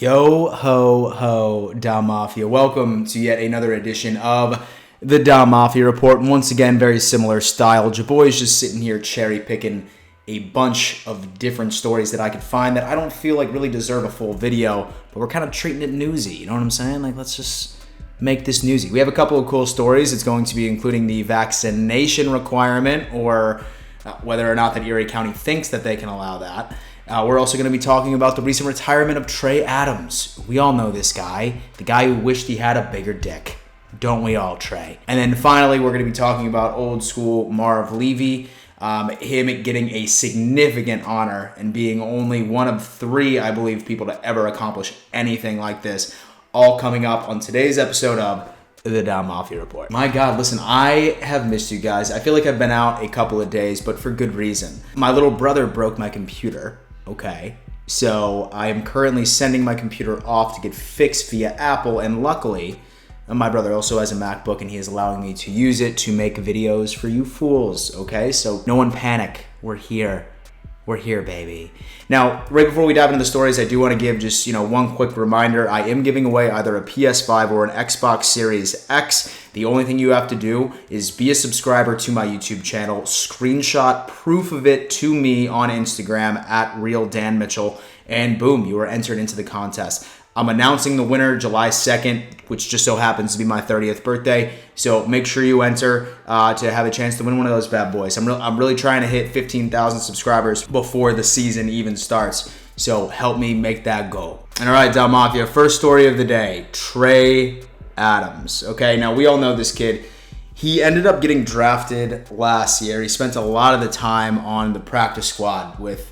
Yo ho ho, Da Mafia. Welcome to yet another edition of the Da Mafia Report. And once again, very similar style. Jaboy's just sitting here cherry picking a bunch of different stories that I could find that I don't feel like really deserve a full video, but we're kind of treating it newsy. You know what I'm saying? Like, let's just make this newsy. We have a couple of cool stories. It's going to be including the vaccination requirement, or whether or not that Erie County thinks that they can allow that. We're also going to be talking about the recent retirement of Trey Adams. We all know this guy, the guy who wished he had a bigger dick. Don't we all, Trey? And then finally, we're going to be talking about old school Marv Levy, him getting a significant honor and being only one of three, I believe, people to ever accomplish anything like this. All coming up on today's episode of the Da Mafia Report. My God, listen, I have missed you guys. I feel like I've been out a couple of days, but for good reason. My little brother broke my computer. Okay, so I am currently sending my computer off to get fixed via Apple, and luckily, my brother also has a MacBook, and he is allowing me to use it to make videos for you fools, okay? So no one panic. We're here. We're here, baby. Now, right before we dive into the stories, I do want to give just, one quick reminder. I am giving away either a PS5 or an Xbox Series X. The only thing you have to do is be a subscriber to my YouTube channel, screenshot proof of it to me on Instagram at RealDanMitchell, and boom, you are entered into the contest. I'm announcing the winner July 2nd, which just so happens to be my 30th birthday. So make sure you enter to have a chance to win one of those bad boys. I'm really trying to hit 15,000 subscribers before the season even starts. So help me make that goal. And all right, Da Mafia, first story of the day, Trey Adams. Okay, now we all know this kid. He ended up getting drafted last year. He spent a lot of the time on the practice squad with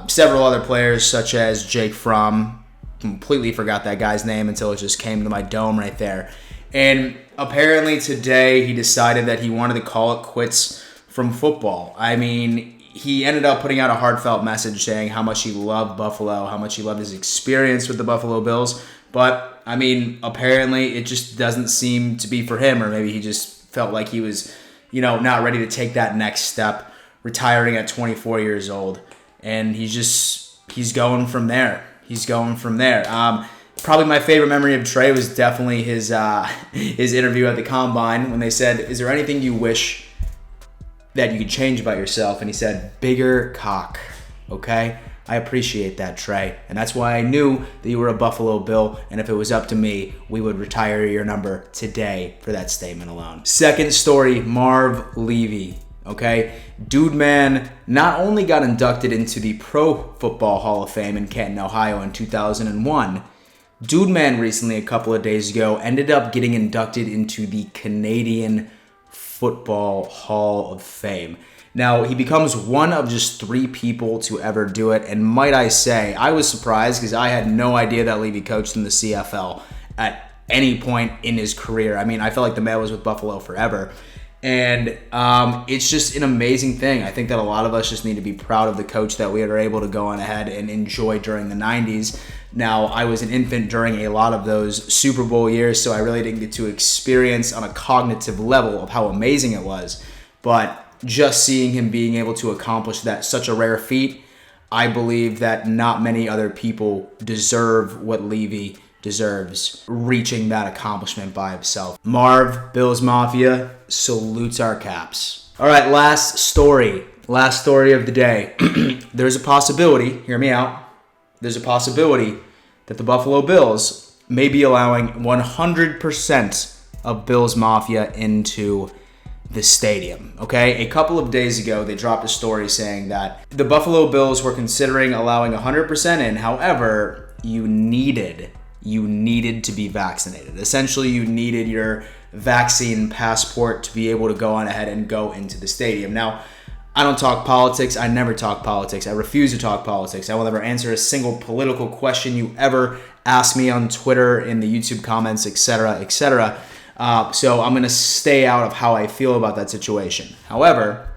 several other players such as Jake Fromm. Completely forgot that guy's name until it just came to my dome right there. And apparently today he decided that he wanted to call it quits from football. I mean, he ended up putting out a heartfelt message saying how much he loved Buffalo, how much he loved his experience with the Buffalo Bills. But, I mean, apparently it just doesn't seem to be for him, or maybe he just felt like he was, not ready to take that next step, retiring at 24 years old. And he's going from there. Probably my favorite memory of Trey was definitely his interview at the Combine when they said, "Is there anything you wish that you could change about yourself?" And he said, "Bigger cock." Okay? I appreciate that, Trey. And that's why I knew that you were a Buffalo Bill, and if it was up to me, we would retire your number today for that statement alone. Second story, Marv Levy. Okay, dude man not only got inducted into the Pro Football Hall of Fame in Canton, Ohio in 2001, dude man recently, a couple of days ago, ended up getting inducted into the Canadian Football Hall of Fame. Now, he becomes one of just 3 people to ever do it, and might I say, I was surprised because I had no idea that Levy coached in the CFL at any point in his career. I mean, I felt like the man was with Buffalo forever. And it's just an amazing thing. I think that a lot of us just need to be proud of the coach that we were able to go on ahead and enjoy during the 90s. Now, I was an infant during a lot of those Super Bowl years, so I really didn't get to experience on a cognitive level of how amazing it was. But just seeing him being able to accomplish that, such a rare feat, I believe that not many other people deserve what Levy deserves, reaching that accomplishment by himself. Marv, Bills Mafia, salutes our caps. All right, last story of the day. There's a possibility, hear me out, there's a possibility that the Buffalo Bills may be allowing 100% of Bills Mafia into the stadium, okay? A couple of days ago, they dropped a story saying that the Buffalo Bills were considering allowing 100% in. However, you needed to be vaccinated. Essentially, you needed your vaccine passport to be able to go on ahead and go into the stadium. Now, I don't talk politics. I never talk politics. I refuse to talk politics. I will never answer a single political question you ever ask me on Twitter, in the YouTube comments, etc., etc. So I'm going to stay out of how I feel about that situation. However,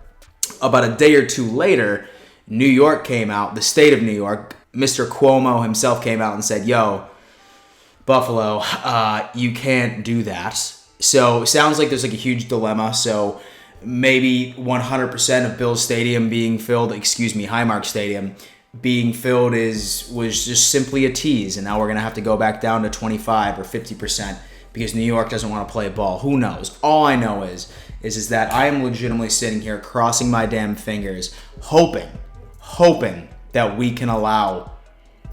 about a day or two later, New York came out, the state of New York, Mr. Cuomo himself came out and said, "Yo, Buffalo, you can't do that." So it sounds like there's like a huge dilemma. So maybe 100% of Bills Stadium being filled, Highmark Stadium being filled was just simply a tease, and now we're gonna have to go back down to 25 or 50% because New York doesn't want to play ball. Who knows? All I know is that I am legitimately sitting here crossing my damn fingers, hoping that we can allow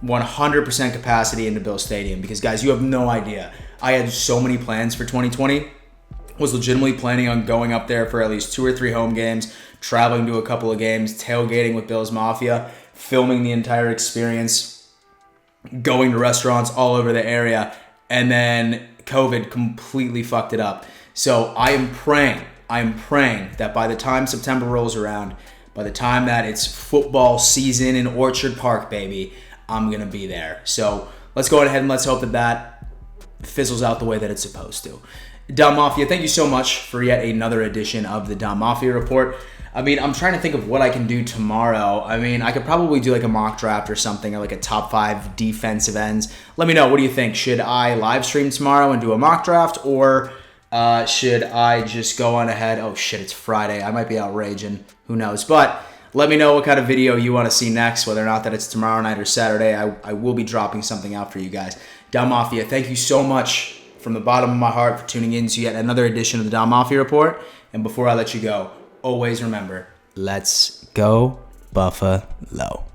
100% capacity into Bill Stadium, because guys, you have no idea. I had so many plans for 2020. Was legitimately planning on going up there for at least 2 or 3 home games, traveling to a couple of games, tailgating with Bill's Mafia, filming the entire experience, going to restaurants all over the area, and then COVID completely fucked it up. So I am praying that by the time September rolls around, by the time that it's football season in Orchard Park, baby, I'm going to be there. So let's go ahead and let's hope that fizzles out the way that it's supposed to. Dom Mafia, thank you so much for yet another edition of the Dom Mafia Report. I mean, I'm trying to think of what I can do tomorrow. I mean, I could probably do like a mock draft or something, or like a top 5 defensive ends. Let me know. What do you think? Should I live stream tomorrow and do a mock draft, or should I just go on ahead? Oh shit, it's Friday. I might be outraging. Who knows? But let me know what kind of video you want to see next, whether or not that it's tomorrow night or Saturday. I will be dropping something out for you guys. Dom Mafia, thank you so much from the bottom of my heart for tuning in to yet another edition of the Dom Mafia Report. And before I let you go, always remember, let's go Buffalo.